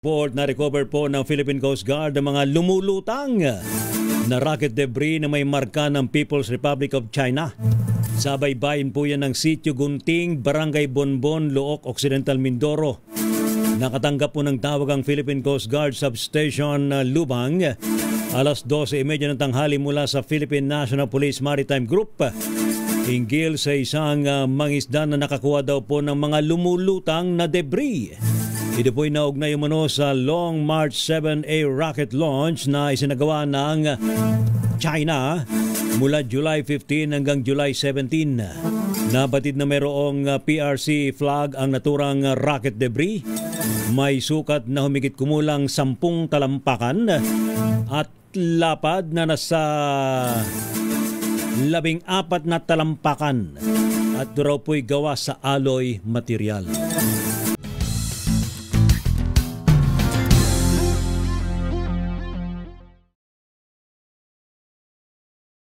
Report na recover po ng Philippine Coast Guard ang mga lumulutang na rocket debris na may marka ng People's Republic of China. Sa baybayin po yan ng Sitio Gunting, Barangay Bonbon, Looc, Occidental, Mindoro. Nakatanggap po ng tawag ang Philippine Coast Guard Substation Lubang alas 12:30 ng tanghali mula sa Philippine National Police Maritime Group. Hinggil sa isang mangisda na nakakuha daw po ng mga lumulutang na debris. Ito po'y naugnay umano sa Long March 7A rocket launch na isinagawa ng China mula July 15 hanggang July 17. Nabatid na mayroong PRC flag ang naturang rocket debris. May sukat na humigit kumulang 10 talampakan at lapad na nasa 14 na talampakan at raw po'y gawa sa alloy material.